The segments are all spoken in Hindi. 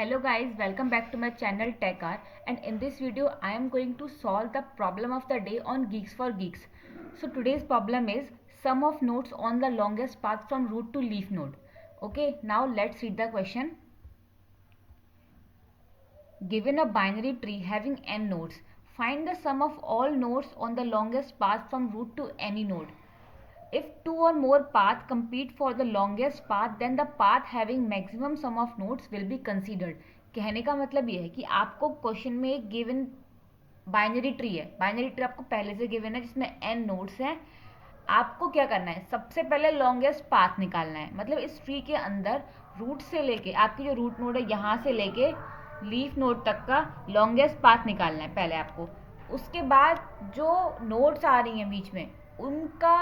Hello guys, welcome back to my channel TechR, and in this video I am going to solve the problem of the day on Geeks for Geeks. So today's problem is sum of nodes on the longest path from root to leaf node. Okay, now let's read the question. Given a binary tree having n nodes, find the sum of all nodes on the longest path from root to any node. If two or more paths compete for the longest path, then the path having maximum sum of nodes will be considered. कहने का मतलब ये है कि आपको क्वेश्चन में एक गिवन बाइनरी ट्री है. बाइनरी ट्री आपको पहले से गिवन है जिसमें n नोड्स हैं. आपको क्या करना है, सबसे पहले लॉन्गेस्ट पाथ निकालना है. मतलब इस ट्री के अंदर रूट से लेके आपकी जो रूट नोड है यहाँ से लेके लीफ नोड तक का लॉन्गेस्ट पाथ निकालना है पहले आपको. उसके बाद जो नोड्स आ रही हैं बीच में उनका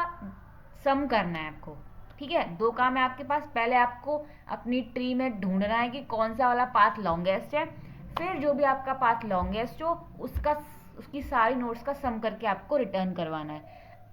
सम करना है आपको. ठीक है, दो काम है आपके पास. पहले आपको अपनी ट्री में ढूंढना है कि कौन सा वाला पाथ लॉन्गेस्ट है. फिर जो भी आपका पाथ लॉन्गेस्ट हो उसकी सारी नोड्स का सम करके आपको रिटर्न करवाना है.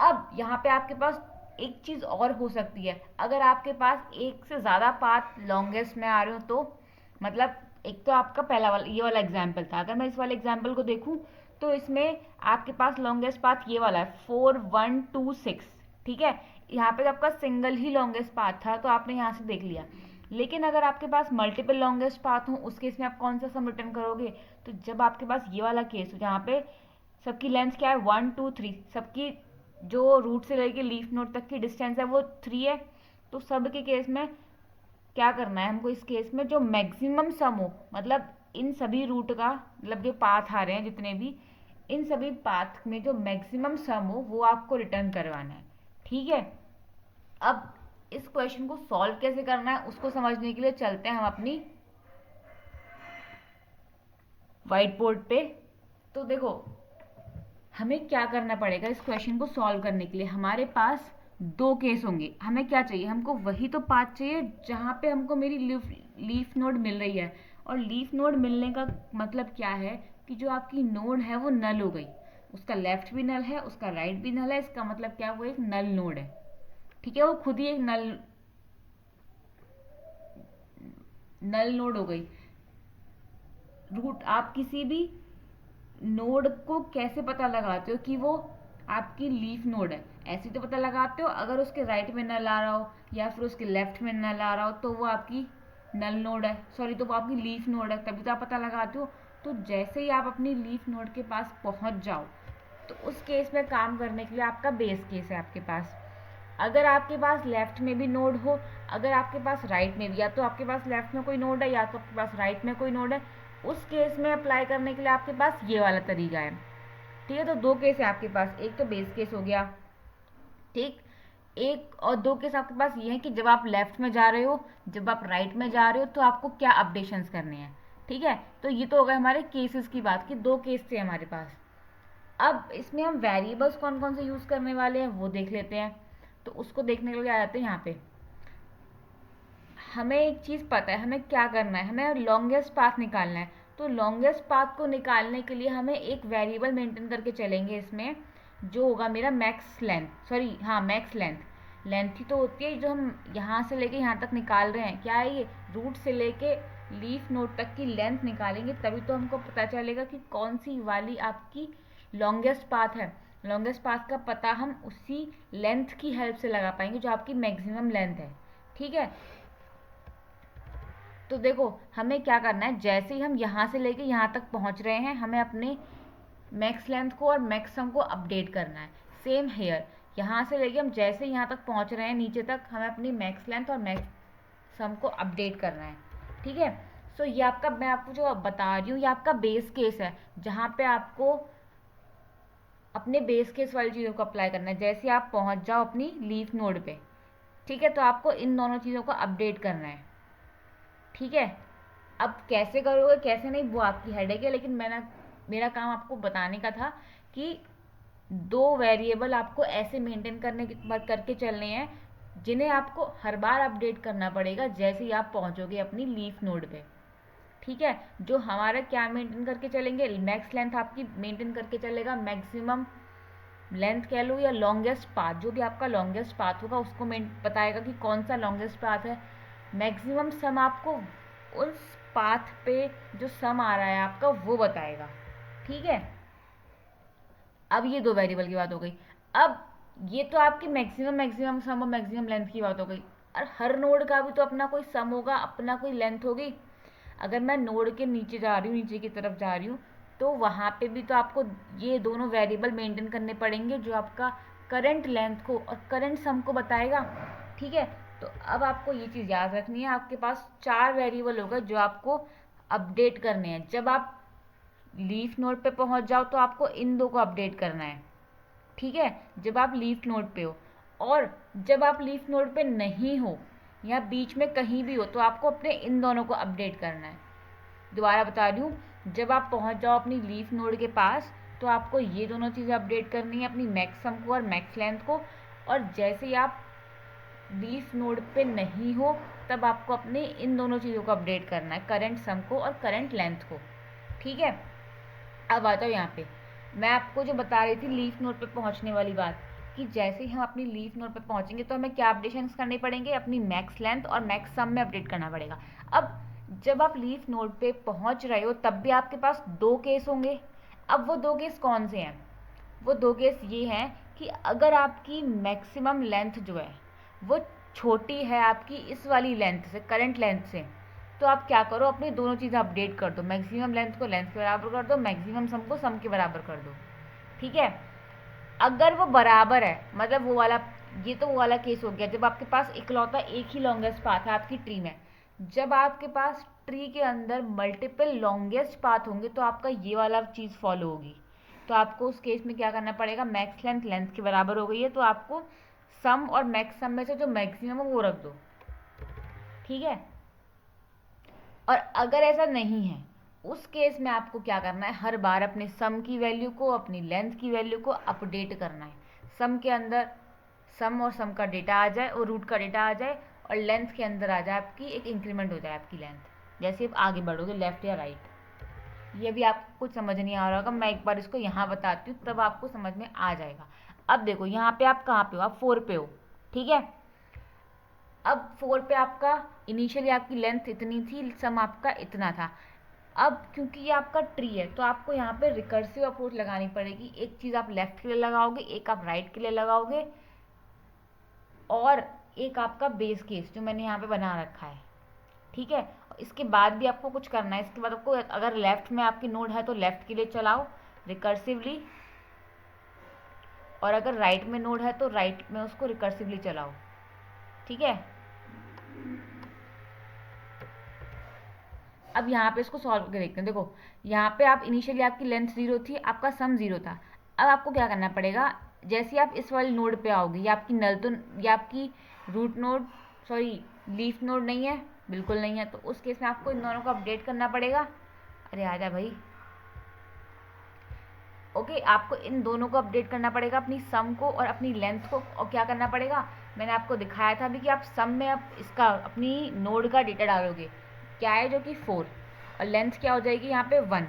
अब यहाँ पे आपके पास एक चीज़ और हो सकती है. अगर आपके पास एक से ज़्यादा पाथ लॉन्गेस्ट में आ रहे हो तो मतलब एक तो आपका पहला वाला ये वाला एग्जाम्पल था. अगर मैं इस वाले एग्जाम्पल को देखूँ तो इसमें आपके पास लॉन्गेस्ट पाथ ये वाला है 4 1 2 6. ठीक है, यहाँ पे आपका सिंगल ही लॉन्गेस्ट पाथ था तो आपने यहाँ से देख लिया. लेकिन अगर आपके पास मल्टीपल लॉन्गेस्ट पाथ हो उस केस में आप कौन सा सम रिटर्न करोगे. तो जब आपके पास ये वाला केस हो जहाँ पे सबकी लेंथ क्या है 1 2 3, सबकी जो रूट से लेके लीफ नोड तक की डिस्टेंस है वो 3 है. तो सब के केस में क्या करना है हमको, इस केस में जो मैक्सिमम सम हो, मतलब इन सभी रूट का मतलब जो पाथ आ रहे हैं जितने भी, इन सभी पाथ में जो मैक्सिमम सम हो वो आपको रिटर्न करवाना है. ठीक है, अब इस क्वेश्चन को सॉल्व कैसे करना है उसको समझने के लिए चलते हैं हम अपनी व्हाइट बोर्ड पे. तो देखो हमें क्या करना पड़ेगा इस क्वेश्चन को सॉल्व करने के लिए. हमारे पास दो केस होंगे. हमें क्या चाहिए, हमको वही तो पाथ चाहिए जहाँ पे हमको मेरी लीफ नोड मिल रही है. और लीफ नोड मिलने का मतलब क्या है कि जो आपकी नोड है वो नल हो गई. उसका लेफ्ट भी नल है, उसका राइट भी नल है. इसका मतलब क्या, वो एक नल नोड है. ठीक है, वो खुद ही एक नल नोड हो गई. रूट आप किसी भी नोड को कैसे पता लगाते हो कि वो आपकी लीफ नोड है. ऐसे तो पता लगाते हो अगर उसके राइट में नल आ रहा हो या फिर उसके लेफ्ट में नल आ रहा हो तो वो आपकी नल नोड है, सॉरी तो वो आपकी लीफ नोड है, तभी तो आप पता लगाते हो. तो जैसे ही आप अपनी लीफ नोड के पास पहुंच जाओ तो उस केस में काम करने के लिए आपका बेस केस है आपके पास. अगर आपके पास लेफ्ट में भी नोड हो, अगर आपके पास राइट में भी, या तो आपके पास लेफ्ट में कोई नोड है या तो आपके पास राइट में कोई नोड है, उस केस में अप्लाई करने के लिए आपके पास ये वाला तरीका है. ठीक है, तो दो केस है आपके पास. एक तो बेस केस हो गया, ठीक. एक और दो केस आपके पास ये है कि जब आप लेफ्ट में जा रहे हो, जब आप राइट में जा रहे हो तो आपको क्या अपडेशंस करने हैं. ठीक है, तो ये तो हो गए हमारे केसेस की बात की. दो केस थे हमारे पास. अब इसमें हम वेरिएबल्स कौन कौन से यूज़ करने वाले हैं वो देख लेते हैं. तो उसको देखने के लिए आ जाते हैं यहाँ पे. हमें एक चीज़ पता है हमें क्या करना है, हमें लॉन्गेस्ट पाथ निकालना है. तो लॉन्गेस्ट पाथ को निकालने के लिए हमें एक वेरिएबल मेंटेन करके चलेंगे इसमें, जो होगा मेरा मैक्स लेंथ, सॉरी हाँ मैक्स लेंथ. लेंथ ही तो होती है जो हम यहाँ से लेके यहाँ तक निकाल रहे हैं. क्या है ये, रूट से लेके लीफ नोड तक की लेंथ निकालेंगे तभी तो हमको पता चलेगा कि कौन सी वाली आपकी लॉन्गेस्ट पाथ है. लॉन्गेस्ट पाथ का पता हम उसी लेंथ की हेल्प से लगा पाएंगे जो आपकी मैक्सिमम लेंथ है. ठीक है, तो देखो हमें क्या करना है, जैसे ही हम यहाँ से लेके यहाँ तक पहुँच रहे हैं हमें अपने मैक्स लेंथ को और मैक्स सम को अपडेट करना है. सेम हेयर, यहाँ से लेके हम जैसे यहाँ तक पहुँच रहे हैं नीचे तक हमें अपनी मैक्स लेंथ और मैक्स सम को अपडेट करना है. ठीक है, सो ये आपका, मैं आपको जो बता रही हूँ ये आपका बेस केस है जहाँ पे आपको अपने बेस केस वाली चीज़ों को अप्लाई करना है. जैसे आप पहुँच जाओ अपनी लीफ नोड पे, ठीक है, तो आपको इन दोनों चीज़ों को अपडेट करना है. ठीक है, अब कैसे करोगे कैसे नहीं वो आपकी हेडेक है, लेकिन मेरा काम आपको बताने का था कि दो वेरिएबल आपको ऐसे मेंटेन करके चलने हैं जिन्हें आपको हर बार अपडेट करना पड़ेगा जैसे ही आप पहुंचोगे अपनी लीफ नोड पे. ठीक है, जो हमारा क्या मेंटेन करके चलेंगे, मैक्स लेंथ आपकी मेंटेन करके चलेगा, मैक्सिमम लेंथ कह लो या लॉन्गेस्ट पाथ, जो भी आपका लॉन्गेस्ट पाथ होगा उसको बताएगा कि कौन सा लॉन्गेस्ट पाथ है. मैक्सिमम सम आपको उस पाथ पे जो सम आ रहा है आपका वो बताएगा। ठीक है, अब ये 2 वेरिएबल की बात हो गई। अब ये तो आपकी मैक्सिमम सम और मैक्सिमम लेंथ की बात हो गई, और हर नोड का भी तो अपना कोई सम होगा, अपना कोई लेंथ होगी। अगर मैं नोड के नीचे जा रही हूँ, नीचे की तरफ जा रही हूँ, तो वहाँ पे भी तो आपको ये दोनों वेरिएबल मेंटेन करने पड़ेंगे जो आपका करंट लेंथ को और करंट सम को बताएगा। ठीक है, तो अब आपको ये चीज़ याद रखनी है, आपके पास 4 वेरिएबल होगा जो आपको अपडेट करने हैं। जब आप लीफ नोड पे पहुंच जाओ तो आपको इन 2 को अपडेट करना है। ठीक है, जब आप लीफ नोड पे हो, और जब आप लीफ नोड पे नहीं हो या बीच में कहीं भी हो तो आपको अपने इन दोनों को अपडेट करना है। दोबारा बता रही हूँ, जब आप पहुंच जाओ अपनी लीफ नोड के पास तो आपको ये दोनों चीज़ें अपडेट करनी है, अपनी मैक्स सम को और मैक्स लेंथ को। और जैसे ही आप लीफ नोड पे नहीं हो तब आपको अपने इन दोनों चीज़ों को अपडेट करना है, करंट सम को और करंट लेंथ को। ठीक है, अब आ जाओ यहाँ पे, मैं आपको जो बता रही थी लीफ नोड पे पहुँचने वाली बात, कि जैसे ही हम अपनी लीफ नोड पे पहुँचेंगे तो हमें क्या अपडेशन करने पड़ेंगे, अपनी मैक्स लेंथ और मैक्स सम में अपडेट करना पड़ेगा। अब जब आप लीफ नोड पे पहुँच रहे हो तब भी आपके पास 2 केस होंगे। अब वो 2 केस कौन से हैं? वो 2 केस ये हैं कि अगर आपकी मैक्सिमम लेंथ जो है वो छोटी है आपकी इस वाली लेंथ से, करंट लेंथ से, तो आप क्या करो, अपनी दोनों चीज़ें अपडेट कर दो, मैक्सिमम लेंथ को लेंथ के बराबर कर दो, मैक्सिमम सम को सम के बराबर कर दो। ठीक है, अगर वो बराबर है, मतलब वो वाला, ये तो वो वाला केस हो गया जब आपके पास इकलौता एक ही लॉन्गेस्ट पाथ है आपकी ट्री में। जब आपके पास ट्री के अंदर मल्टीपल लॉन्गेस्ट पाथ होंगे तो आपका ये वाला चीज़ फॉलो होगी। तो आपको उस केस में क्या करना पड़ेगा, मैक्स लेंथ लेंथ के बराबर हो गई है तो आपको सम और मैक्स सम में से जो मैक्सिमम है वो रख दो। ठीक है, और अगर ऐसा नहीं है उस केस में आपको क्या करना है, हर बार अपने सम की वैल्यू को, अपनी लेंथ की वैल्यू को अपडेट करना है। सम के अंदर सम और सम का डेटा आ जाए और रूट का डेटा आ जाए, और लेंथ के अंदर आ जाए आपकी एक इंक्रीमेंट हो जाए आपकी लेंथ, जैसे आप आगे बढ़ोगे लेफ्ट या राइट। ये भी आपको कुछ समझ नहीं आ रहा होगा, मैं एक बार इसको यहाँ बताती हूँ तब आपको समझ में आ जाएगा। अब देखो यहाँ पे आप कहाँ पे हो, आप 4 पे हो। ठीक है, अब 4 पे आपका इनिशियली आपकी लेंथ इतनी थी, सम आपका इतना था। अब क्योंकि ये आपका ट्री है तो आपको यहाँ पे रिकर्सिव अप्रोच लगानी पड़ेगी। एक चीज़ आप लेफ्ट के लिए लगाओगे, एक आप राइट के लिए लगाओगे, और एक आपका बेस केस जो मैंने यहाँ पे बना रखा है। ठीक है, इसके बाद भी आपको कुछ करना है। इसके बाद आपको, अगर लेफ्ट में आपकी नोड है तो लेफ्ट के लिए चलाओ रिकर्सिवली, और अगर राइट में नोड है तो राइट में उसको रिकर्सिवली चलाओ। ठीक है, अब यहाँ पे इसको सॉल्व करके देखते हैं। देखो यहाँ पे आप इनिशियली आपकी लेंथ 0 थी, आपका सम 0 था। अब आपको क्या करना पड़ेगा, जैसे आप इस वाली नोड पे आओगे, ये आपकी नल तो, ये आपकी root node, sorry leaf node नहीं है, बिल्कुल नहीं है, तो उस केस में आपको इन दोनों को अपडेट करना पड़ेगा। अरे आजा भाई, ओके, आपको इन दोनों को अपडेट करना पड़ेगा, अपनी सम को और अपनी लेंथ को। और क्या करना पड़ेगा, मैंने आपको दिखाया था अभी कि आप सम में आप इसका अपनी नोड का डेटा डालोगे, क्या है जो कि 4, और लेंथ क्या हो जाएगी यहाँ पे 1,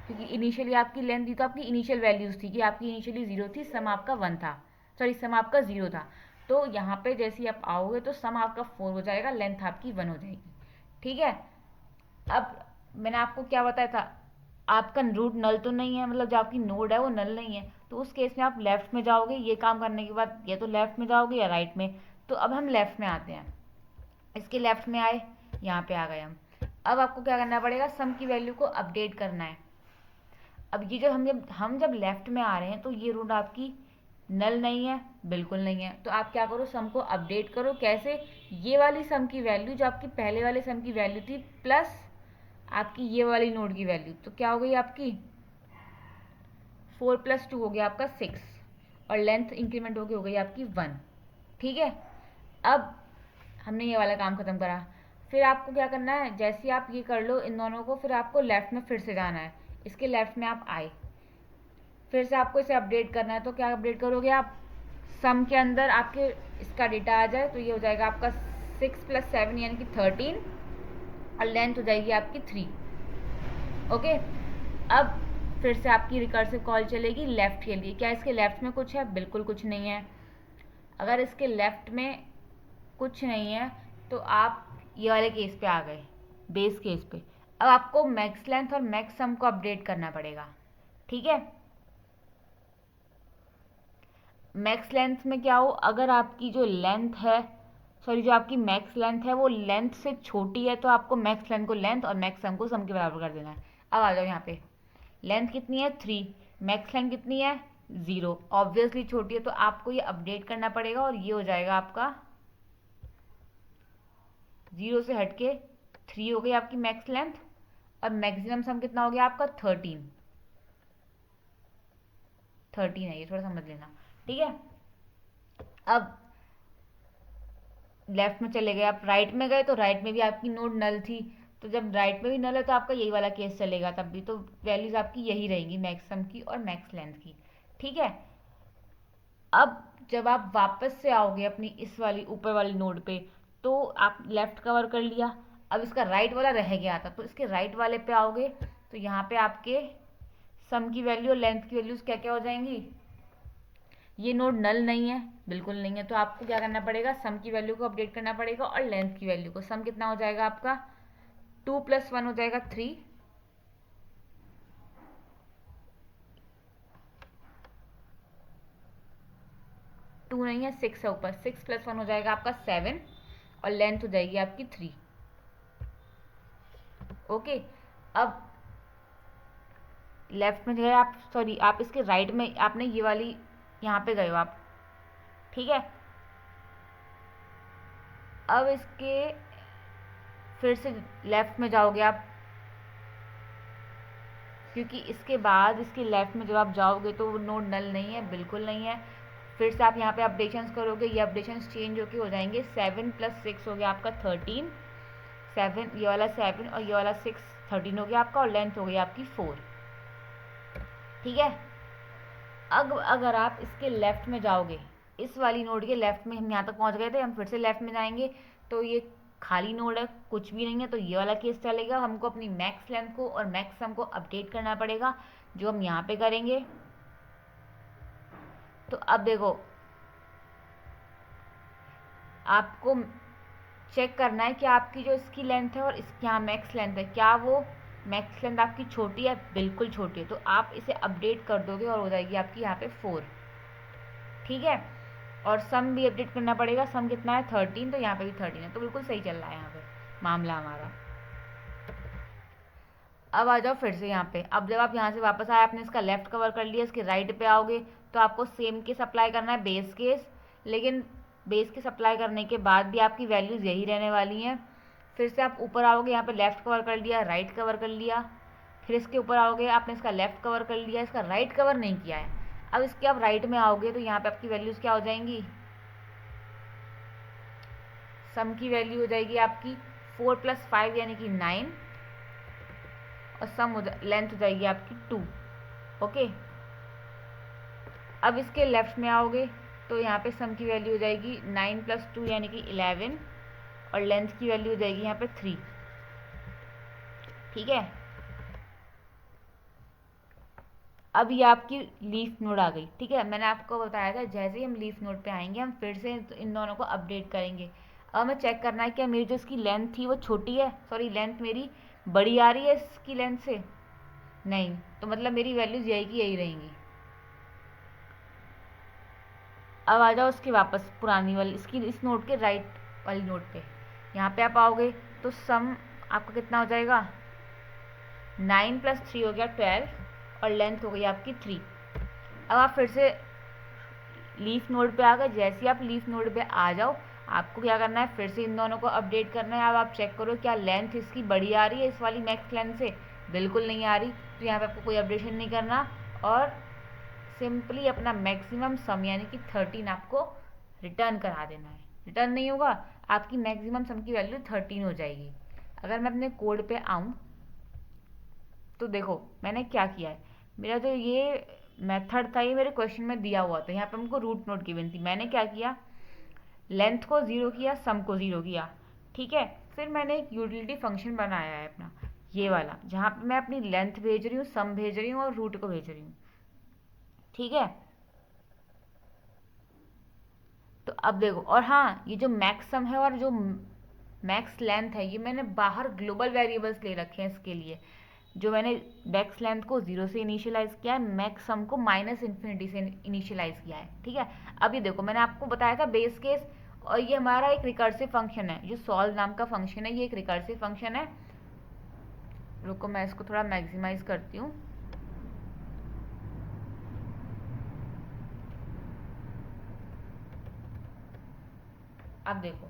क्योंकि इनिशियली आपकी लेंथ दी तो आपकी इनिशियल वैल्यूज़ थी कि आपकी इनिशियली 0 थी, सम आपका 1 था, सॉरी सम आपका 0 था। तो यहाँ पे जैसे ही आप आओगे तो सम आपका 4 हो जाएगा, लेंथ आपकी 1 हो जाएगी। ठीक है, अब मैंने आपको क्या बताया था, आपका रूट नल तो नहीं है, मतलब जो आपकी नोड है वो नल नहीं है, तो उस केस में आप लेफ्ट में जाओगे। ये काम करने के बाद या तो लेफ्ट में जाओगे या राइट में। तो अब हम लेफ्ट में आते हैं, इसके लेफ्ट में आए, यहाँ पे आ गए हम। अब आपको क्या करना पड़ेगा, सम की वैल्यू को अपडेट करना है। अब ये जब लेफ्ट में आ रहे हैं तो ये रूट आपकी नल नहीं है, बिल्कुल नहीं है, तो आप क्या करो, सम को अपडेट करो। कैसे, ये वाली सम की वैल्यू जो आपकी पहले वाले सम की वैल्यू थी प्लस आपकी ये वाली नोड की वैल्यू, तो क्या हो गई आपकी 4 + 2 हो गया आपका 6, और लेंथ इंक्रीमेंट हो गई आपकी 1। ठीक है, अब हमने ये वाला काम खत्म करा। फिर आपको क्या करना है, जैसे आप ये कर लो इन दोनों को, फिर आपको लेफ्ट में फिर से जाना है। इसके लेफ्ट में आप आए, फिर से आपको इसे अपडेट करना है। तो क्या अपडेट करोगे आप, सम के अंदर आपके इसका डेटा आ जाए तो ये हो जाएगा आपका 6 + 7 यानी कि 13, और लेंथ हो जाएगी आपकी 3। ओके, अब फिर से आपकी रिकर्सिव कॉल चलेगी लेफ्ट के लिए। क्या इसके लेफ्ट में कुछ है, बिल्कुल कुछ नहीं है। अगर इसके लेफ्ट में कुछ नहीं है तो आप ये वाले केस पे आ गए, बेस केस पे। अब आपको मैक्स लेंथ और मैक्स सम को अपडेट करना पड़ेगा, ठीक है। मैक्स लेंथ में क्या हो, अगर आपकी जो लेंथ है, सॉरी, जो आपकी मैक्स लेंथ है वो लेंथ से छोटी है तो आपको मैक्स लेंथ को लेंथ और मैक्स सम को सम के बराबर कर देना है। अब आ जाओ यहाँ पे, लेंथ कितनी है 3, मैक्स लेंथ कितनी है 0, ऑब्वियसली छोटी है तो आपको ये अपडेट करना पड़ेगा और ये हो जाएगा आपका 0 से हटके 3 हो गई आपकी मैक्स लेंथ, और मैक्सिमम सम कितना हो गया आपका 13 है, ये थोड़ा समझ लेना, ठीक है। अब लेफ्ट में चले गए, आप राइट में गए तो राइट में भी आपकी नोड नल थी, तो जब राइट में भी नल है तो आपका यही वाला केस चलेगा, तब भी तो वैल्यूज आपकी यही रहेंगी मैक्सिमम की और मैक्स लेंथ की, ठीक है। अब जब आप वापस से आओगे अपनी इस वाली ऊपर वाली नोड पे, तो आप लेफ्ट कवर कर लिया, अब इसका राइट वाला रह गया था तो इसके राइट वाले पे आओगे तो यहाँ पे आपके सम की वैल्यू और लेंथ की वैल्यूज क्या क्या हो जाएंगी। ये नोड नल नहीं है, बिल्कुल नहीं है, तो आपको क्या करना पड़ेगा, सम की वैल्यू को अपडेट करना पड़ेगा और लेंथ की वैल्यू को। सम कितना हो जाएगा आपका 2 + 1 हो जाएगा 3, 2 नहीं है 6 है ऊपर, 6 + 1 हो जाएगा आपका 7 और लेंथ हो जाएगी आपकी 3, ओके। अब लेफ्ट में गए आप, सॉरी आप इसके राइट में, आपने ये वाली यहाँ पे गए हो आप, ठीक है। अब इसके फिर से लेफ्ट में जाओगे आप, क्योंकि इसके बाद इसके लेफ्ट में जब आप जाओगे तो वो नोड नल नहीं है, बिल्कुल नहीं है। फिर से आप यहाँ पे अपडेशंस करोगे, ये अपडेशंस चेंज होके हो जाएंगे, 7 + 6 हो गया आपका 13, 7 ये वाला 7 और ये वाला 6, 13 हो गया आपका, और लेंथ हो गई आपकी 4, ठीक है। अब अगर आप इसके लेफ्ट में जाओगे, इस वाली नोड के लेफ्ट में, हम यहाँ तक पहुँच गए थे, हम फिर से लेफ्ट में जाएंगे तो ये खाली नोड है, कुछ भी नहीं है, तो ये वाला केस चलेगा। हमको अपनी मैक्स लेंथ को और मैक्स सम को अपडेट करना पड़ेगा, जो हम यहाँ पे करेंगे। तो अब देखो, आपको चेक करना है कि आपकी जो इसकी लेंथ है और इसकी यहाँ मैक्स लेंथ है, क्या वो मैक्स लेंथ आपकी छोटी है, बिल्कुल छोटी है, तो आप इसे अपडेट कर दोगे और हो जाएगी आपकी यहाँ पे 4, ठीक है। और सम भी अपडेट करना पड़ेगा, सम कितना है 13, तो यहाँ पे भी 13 है, तो बिल्कुल सही चल रहा है यहाँ पे मामला हमारा। अब आ जाओ फिर से यहाँ पे, अब जब आप यहाँ से वापस आए, आपने इसका लेफ्ट कवर कर लिया, इसके राइट पे आओगे तो आपको सेम केस अप्लाई करना है, बेस केस, लेकिन बेस केस अप्लाई करने के बाद भी आपकी वैल्यूज़ यही रहने वाली हैं। फिर से आप ऊपर आओगे, यहाँ पे लेफ्ट कवर कर लिया, राइट कवर कर लिया, फिर इसके ऊपर आओगे, आपने इसका लेफ्ट कवर कर लिया, इसका राइट कवर नहीं किया है। अब इसके आप राइट में आओगे तो यहाँ पे आपकी वैल्यूज़ क्या हो जाएंगी, सम की वैल्यू हो जाएगी आपकी 4 + 5 यानी कि 9, और सम लेंथ हो जाएगी आपकी 2, ओके। अब इसके लेफ्ट में आओगे तो यहाँ पे सम की वैल्यू हो जाएगी 9 + 2 यानी कि 11, और लेंथ की वैल्यू हो जाएगी यहाँ पे 3, ठीक है। अब ये आपकी लीफ नोड आ गई, ठीक है। मैंने आपको बताया था जैसे ही हम लीफ नोड पे आएंगे हम फिर से इन दोनों को अपडेट करेंगे। अब हमें चेक करना है कि मेरी जो इसकी लेंथ थी वो छोटी है, सॉरी लेंथ मेरी बड़ी आ रही है इसकी लेंथ से, नहीं, तो मतलब मेरी वैल्यूज़ यही की यही रहेंगी। अब आ जाओ उसके वापस पुरानी वाली, इसकी इस नोट के राइट वाली नोट पे, यहाँ पे आप आओगे तो सम आपका कितना हो जाएगा, 9 + 3 हो गया 12, और लेंथ हो गई आपकी 3। अब आप फिर से लीफ नोड पे आ गए, जैसे ही आप लीफ नोड पे आ जाओ आपको क्या करना है, फिर से इन दोनों को अपडेट करना है। अब आप चेक करो क्या लेंथ इसकी बड़ी आ रही है इस वाली मैक्स लेंथ से, बिल्कुल नहीं आ रही, तो यहाँ पे आपको कोई अपडेशन नहीं करना, और सिंपली अपना मैक्सिमम सम यानी कि 13 आपको रिटर्न करा देना है। रिटर्न नहीं होगा, आपकी मैक्सिमम सम की वैल्यू 13 हो जाएगी। अगर मैं अपने कोड पे आऊँ तो देखो मैंने क्या किया है, मेरा जो ये मेथड था ये मेरे क्वेश्चन में दिया हुआ था, यहाँ पे हमको रूट नोट गिवन थी, मैंने क्या किया, लेंथ को 0 किया, सम को 0 किया, ठीक है। फिर मैंने एक यूटिलिटी फंक्शन बनाया है अपना ये वाला, जहाँ पे मैं अपनी लेंथ भेज रही हूँ, सम भेज रही हूँ और रूट को भेज रही हूँ, ठीक है। तो अब देखो, और हाँ, ये जो मैक्सम है और जो मैक्स लेंथ है, ये मैंने बाहर ग्लोबल वेरिएबल्स ले रखे हैं इसके लिए। जो मैंने मैक्स लेंथ को 0 से इनिशियलाइज किया है, मैक्स सम को माइनस इन्फिनिटी से इनिशियलाइज किया है, ठीक है। अब ये देखो, मैंने आपको बताया था बेस केस, और ये हमारा एक रिकर्सिव फंक्शन है, जो सॉल्व नाम का फंक्शन है, ये एक रिकर्सिव फंक्शन है। रुको मैं इसको थोड़ा मैक्सिमाइज करती हूँ। अब देखो,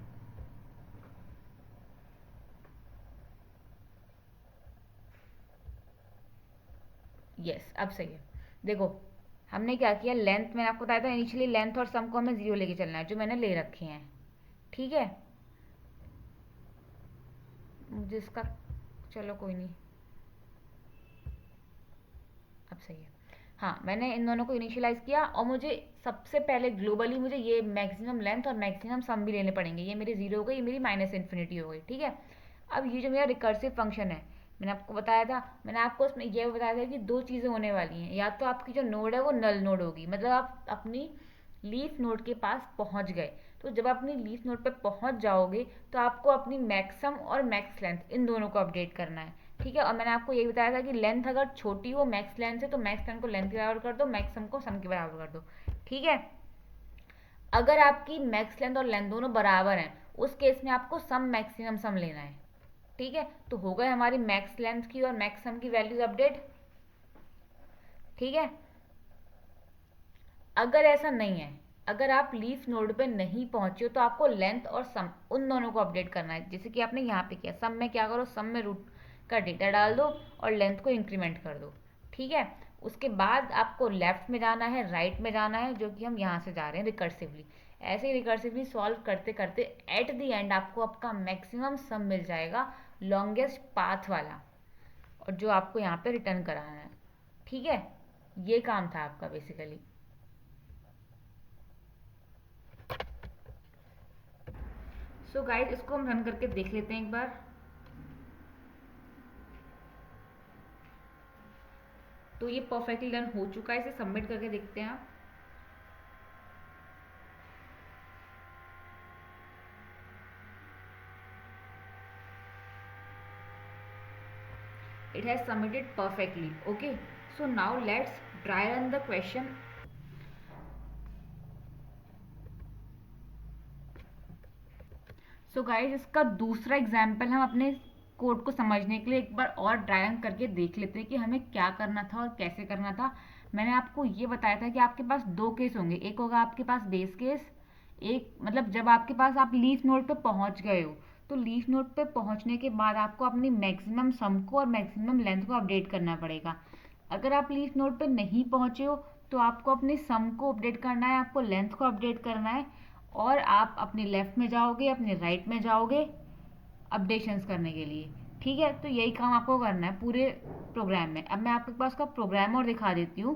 यस अब सही है। देखो हमने क्या किया, लेंथ मैंने आपको बताया था इनिशियली, लेंथ और सम को हमें 0 लेके चलना है, जो मैंने ले रखे हैं, ठीक है। मुझे इसका, चलो कोई नहीं, अब सही है। हाँ, मैंने इन दोनों को इनिशियलाइज किया, और मुझे सबसे पहले ग्लोबली मुझे ये मैक्सिमम लेंथ और मैक्सिमम सम भी लेने पड़ेंगे। ये मेरी 0 हो गई, ये मेरी माइनस इन्फिनिटी हो गई, ठीक है। अब ये जो मेरा रिकर्सिव फंक्शन है, मैंने आपको बताया था, मैंने आपको उसमें ये बताया था कि दो चीज़ें होने वाली हैं। या तो आपकी जो नोड है वो नल नोड होगी, मतलब आप अपनी लीफ नोड के पास पहुंच गए। तो जब आप अपनी लीफ नोड पे पहुंच जाओगे, तो आपको अपनी मैक्सम और मैक्स लेंथ इन दोनों को अपडेट करना है, ठीक है। और मैंने आपको यही बताया था कि लेंथ अगर छोटी हो मैक्स लेंथ से, तो मैक्स लेंथ को लेंथ के बराबर कर दो, मैक्सम को सम के बराबर कर दो, ठीक है। अगर आपकी मैक्स लेंथ और लेंथ दोनों बराबर हैं, उस केस में आपको सम मैक्सिमम सम लेना है, ठीक है। तो हो गए हमारी मैक्स लेंथ की और मैक्स सम की वैल्यूज अपडेट, ठीक है। अगर ऐसा नहीं है, अगर आप लीफ नोड पे नहीं पहुंचे हो, तो आपको लेंथ और सम उन दोनों को अपडेट करना है, जैसे कि आपने यहाँ पे किया। सम में क्या करो, सम में रूट का डेटा डाल दो और लेंथ को इंक्रीमेंट कर दो, ठीक है। उसके बाद आपको लेफ्ट में जाना है, राइट में जाना है, जो कि हम यहाँ से जा रहे हैं रिकर्सिवली। ऐसे ही रिकर्सिवली सॉल्व करते करते एट द एंड आपको आपका मैक्सिमम सम मिल जाएगा, लॉन्गेस्ट पाथ वाला, और जो आपको यहाँ पे रिटर्न कराना है, ठीक है। ये काम था आपका बेसिकली। सो गाइस, इसको हम रन करके देख लेते हैं एक बार। तो ये परफेक्टली रन हो चुका है, इसे सबमिट करके देखते हैं आप। It has submitted perfectly. Okay, so now let's try run the question. So guys, इसका दूसरा एग्जाम्पल हम अपने कोड को समझने के लिए एक बार और ड्राई रन करके देख लेते हैं कि हमें क्या करना था और कैसे करना था। मैंने आपको ये बताया था कि आपके पास दो केस होंगे, एक होगा आपके पास बेस केस, एक मतलब जब आपके पास आप लीफ नोड पे पहुंच गए हो, तो लीफ नोड पे पहुंचने के बाद आपको अपनी मैक्सिमम सम को और मैक्सिमम लेंथ को अपडेट करना पड़ेगा। अगर आप लीफ नोड पे नहीं पहुंचे हो, तो आपको अपने सम को अपडेट करना है, आपको लेंथ को अपडेट करना है, और आप अपने लेफ्ट में जाओगे, अपने राइट में जाओगे अपडेशंस करने के लिए, ठीक है। तो यही काम आपको करना है पूरे प्रोग्राम में। अब मैं आपके पास का प्रोग्राम और दिखा देती हूँ।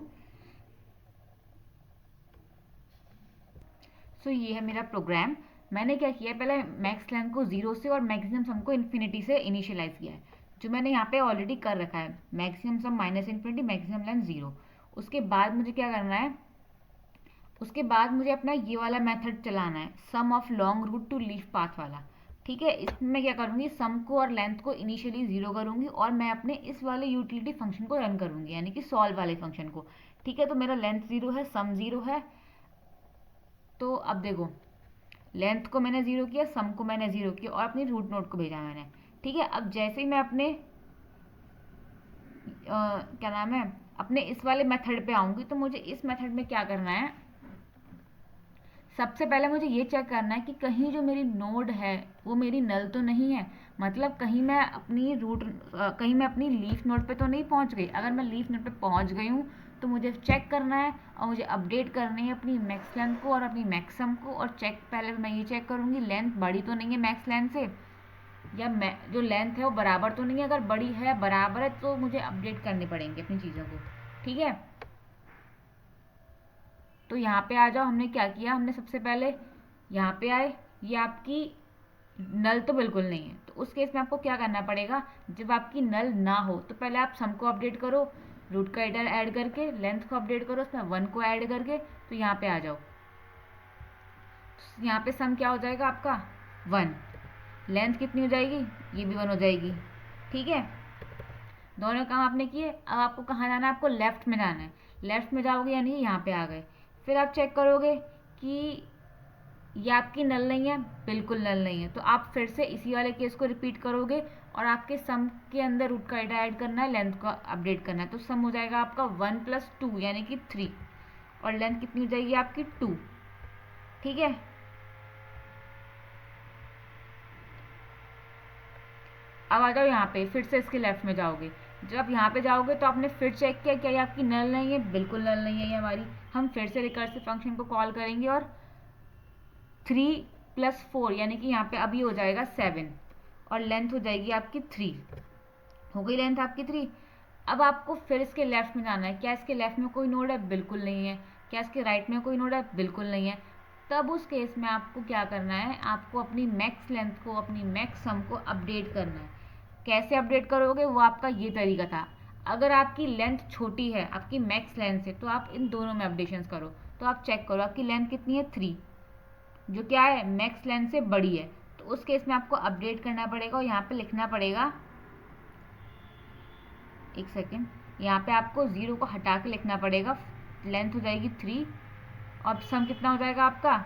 सो ये है मेरा प्रोग्राम। मैंने क्या किया, पहले मैक्स लेंथ को 0 से और मैक्सिमम सम को इन्फिनिटी से इनिशियलाइज किया है, जो मैंने यहाँ पे ऑलरेडी कर रखा है। मैक्सिमम सम माइनस इन्फिनिटी, मैक्सिमम लेंथ 0। उसके बाद मुझे क्या करना है, उसके बाद मुझे अपना ये वाला मेथड चलाना है, sum of long root to leaf path वाला, ठीक है। इसमें मैं क्या करूँगी, सम को और लेंथ को इनिशियली 0 करूँगी, और मैं अपने इस वाले यूटिलिटी फंक्शन को रन करूँगी, यानी कि सॉल्व वाले फंक्शन को, ठीक है। तो मेरा लेंथ 0 है, सम 0 है। तो अब देखो, लेंथ को मैंने 0 किया, सम को मैंने 0 किया, और अपनी रूट नोड को भेजा मैंने, ठीक है। अब जैसे ही मैं अपने क्या नाम है, अपने इस वाले मेथड पे आऊँगी, तो मुझे इस मेथड में क्या करना है, सबसे पहले मुझे ये चेक करना है कि कहीं जो मेरी नोड है वो मेरी नल तो नहीं है। मतलब कहीं मैं अपनी कहीं मैं अपनी लीफ नोड पे तो नहीं पहुंच गई। अगर मैं लीफ नोड पे पहुंच गई हूँ, तो मुझे चेक करना है, और मुझे अपडेट करनी है अपनी मैक्स लेंथ को और अपनी मैक्सम को। और चेक पहले मैं ये चेक करूँगी, लेंथ बड़ी तो नहीं है मैक्स लेंथ से, या जो लेंथ है वो बराबर तो नहीं है। अगर बड़ी है, बराबर है, तो मुझे अपडेट करनी पड़ेंगी अपनी चीज़ों को, ठीक है। तो यहाँ पे आ जाओ, हमने क्या किया, हमने सबसे पहले यहाँ पे आए, ये आपकी नल तो बिल्कुल नहीं है, तो उस केस में आपको क्या करना पड़ेगा, जब आपकी नल ना हो, तो पहले आप सम को अपडेट करो, रूट का एडर ऐड करके, लेंथ को अपडेट करो उसमें 1 को ऐड करके, तो यहाँ पे आ जाओ। यहाँ पे सम क्या हो जाएगा आपका 1, लेंथ कितनी हो जाएगी, ये भी 1 हो जाएगी। ठीक है, दोनों काम आपने किए। अब आपको कहाँ जाना है, आपको लेफ्ट में जाना है। लेफ्ट में जाओगे यानी यहाँ पे आ गए। फिर आप चेक करोगे कि ये आपकी नल नहीं है, बिल्कुल नल नहीं है, तो आप फिर से इसी वाले केस को रिपीट करोगे और आपके सम के अंदर रूट का ऐड करना है, लेंथ को अपडेट करना है। तो सम हो जाएगा आपका 1 + 2 यानी कि 3, और लेंथ कितनी हो जाएगी आपकी 2। ठीक है, अब आ जाओ यहाँ पे, फिर से इसके लेफ्ट में जाओगे। जब आप यहाँ पे जाओगे तो आपने फिर चेक किया क्या ये आपकी नल नहीं है, बिल्कुल नल नहीं है ये हमारी। हम फिर से रिकर्सिव फंक्शन को कॉल करेंगे और 3 + 4 यानी कि यहाँ पे अभी हो जाएगा 7, और लेंथ हो जाएगी आपकी 3। हो गई लेंथ आपकी 3। अब आपको फिर इसके लेफ्ट में जाना है। क्या इसके लेफ्ट में कोई नोड है, बिल्कुल नहीं है। क्या इसके राइट में कोई नोड है, बिल्कुल नहीं है। तब उस केस में आपको क्या करना है, आपको अपनी मैक्स लेंथ को, अपनी मैक्स सम को अपडेट करना है। कैसे अपडेट करोगे, वो आपका ये तरीका था। अगर आपकी लेंथ छोटी है आपकी मैक्स लेंथ से, तो आप इन दोनों में अपडेशन करो। तो आप चेक करो आपकी लेंथ कितनी है, 3, जो क्या है मैक्स लेंथ से बड़ी है। तो उस केस में आपको अपडेट करना पड़ेगा और यहाँ पे लिखना पड़ेगा, एक सेकेंड, यहाँ पे आपको 0 को हटा के लिखना पड़ेगा। लेंथ हो जाएगी 3 और सम कितना हो जाएगा आपका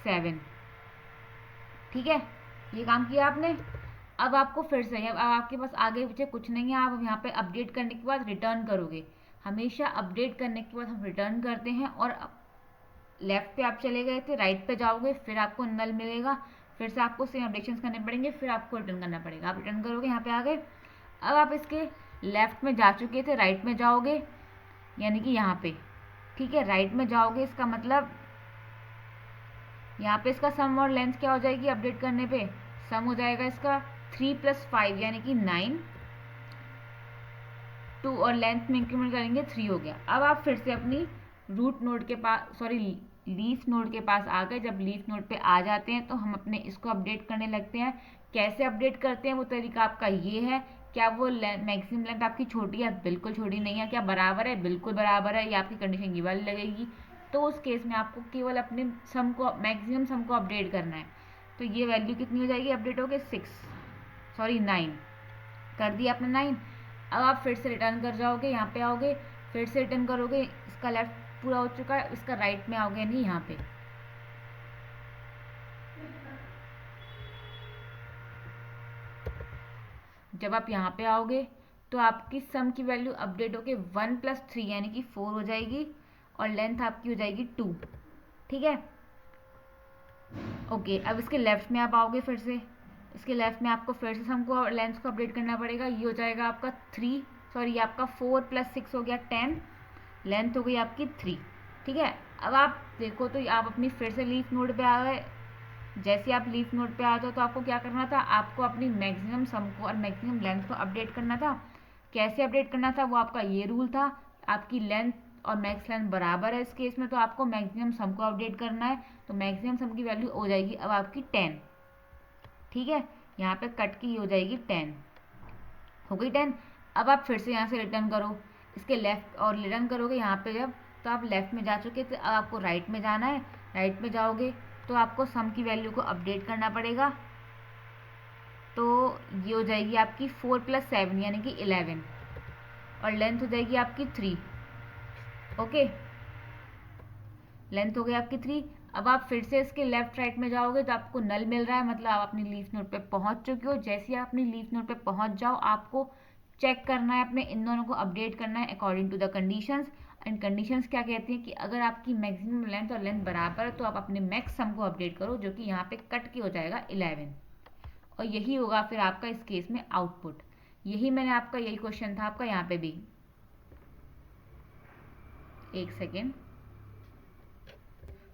7। ठीक है, ये काम किया आपने। अब आपको फिर से, अब आपके पास आगे पीछे कुछ नहीं है, आप यहाँ पे अपडेट करने के बाद रिटर्न करोगे। हमेशा अपडेट करने के बाद हम रिटर्न करते हैं, और लेफ्ट पे आप चले गए थे, राइट पे जाओगे, फिर आपको नल मिलेगा, फिर से आपको सेम अपडेशन करने पड़ेंगे, फिर आपको रिटर्न करना पड़ेगा। आप रिटर्न करोगे, यहाँ पे आ गए। अब आप इसके लेफ्ट में जा चुके थे, राइट में जाओगे यानी कि यहाँ पे। ठीक है, राइट में जाओगे, इसका मतलब यहाँ पे इसका सम और लेंथ क्या हो जाएगी अपडेट करने पे, सम हो जाएगा इसका 3 + 5 यानी कि 9, 2 और लेंथ में इंक्रीमेंट करेंगे 3 हो गया। अब आप फिर से अपनी रूट नोड के पास, सॉरी लीफ नोड के पास आ गए। जब लीफ नोड पे आ जाते हैं तो हम अपने इसको अपडेट करने लगते हैं। कैसे अपडेट करते हैं, वो तरीका आपका ये है। क्या वो मैक्सिमम लेंथ आपकी छोटी है, बिल्कुल छोटी नहीं है। क्या बराबर है, बिल्कुल बराबर है। ये आपकी कंडीशन ये वाली लगेगी। तो उस केस में आपको केवल अपने सम को, मैक्सिमम सम को अपडेट करना है। तो ये वैल्यू कितनी हो जाएगी अपडेट होके 9 कर दिया आपने 9। अब आप फिर से रिटर्न कर जाओगे, यहाँ पे आओगे, फिर से रिटर्न करोगे। इसका लेफ्ट पूरा हो चुका है, इसका राइट में आओगे नहीं, यहाँ पे जब आप यहाँ पे आओगे तो आपकी सम की वैल्यू अपडेट होके 1 + 3 यानी कि 4 हो जाएगी, और लेंथ आपकी हो जाएगी 2। ठीक है, ओके। अब इसके लेफ्ट में आप आओगे, फिर से इसके लेफ्ट में आपको फिर से सम को और लेंथ को अपडेट करना पड़ेगा। ये हो जाएगा आपका 3, सॉरी ये आपका 4 + 6 हो गया 10, लेंथ हो गई आपकी 3। ठीक है, अब आप देखो तो आप अपनी फिर से लीफ नोड पे आ गए। जैसे आप लीफ नोड पे आ जाओ तो आपको क्या करना था, आपको अपनी मैक्सिमम सम को और मैक्सिमम लेंथ को अपडेट करना था। कैसे अपडेट करना था, वो आपका ये रूल था। आपकी लेंथ और मैक्स लेंथ बराबर है इस केस में, तो आपको मैक्सिमम सम को अपडेट करना है। तो मैक्सिमम सम की वैल्यू हो जाएगी अब आपकी 10। ठीक है, यहाँ पे कट की हो जाएगी 10, हो गई 10। अब आप फिर से यहाँ से रिटर्न करो, इसके लेफ्ट और रिटर्न करोगे यहाँ पे जब, तो आप लेफ्ट में जा चुके थे, अब आपको राइट में जाना है। राइट में जाओगे तो आपको सम की वैल्यू को अपडेट करना पड़ेगा। तो ये हो जाएगी आपकी 4 + 7 यानी कि 11, और लेंथ हो जाएगी आपकी 3। ओके, लेंथ हो गई आपकी 3। अब आप फिर से इसके लेफ्ट राइट में जाओगे तो आपको नल मिल रहा है, मतलब आप अपनी लीफ नोड पे पहुंच चुके हो। जैसे ही आप अपनी लीफ नोड पे पहुंच जाओ, आपको चेक करना है, अपने इन दोनों को अपडेट करना है according to the conditions. And conditions क्या कहती हैं कि अगर आपकी मैक्सिमम लेंथ और लेंथ बराबर है तो आप अपने मैक्स सम को अपडेट करो, जो कि यहाँ पे कट के हो जाएगा 11, और यही होगा फिर आपका इस केस में आउटपुट। यही मैंने आपका, यही क्वेश्चन था आपका यहाँ पे भी। एक सेकेंड,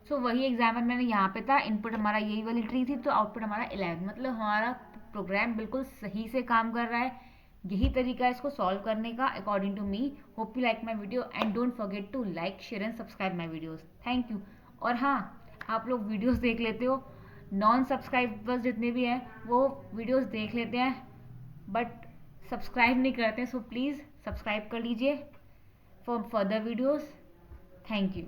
सो वही एग्जाम्पल मैंने यहाँ पे था, इनपुट हमारा यही वाली ट्री थी, तो आउटपुट हमारा 11, मतलब हमारा प्रोग्राम बिल्कुल सही से काम कर रहा है। यही तरीका है इसको सॉल्व करने का according to me. Hope you like my video and don't forget to like, share and subscribe my videos. Thank you. और हाँ, आप लोग वीडियोज़ देख लेते हो, नॉन सब्सक्राइबर्स जितने भी हैं वो वीडियोज़ देख लेते हैं बट सब्सक्राइब नहीं करते हैं, सो प्लीज़ सब्सक्राइब कर लीजिए for further videos. Thank you.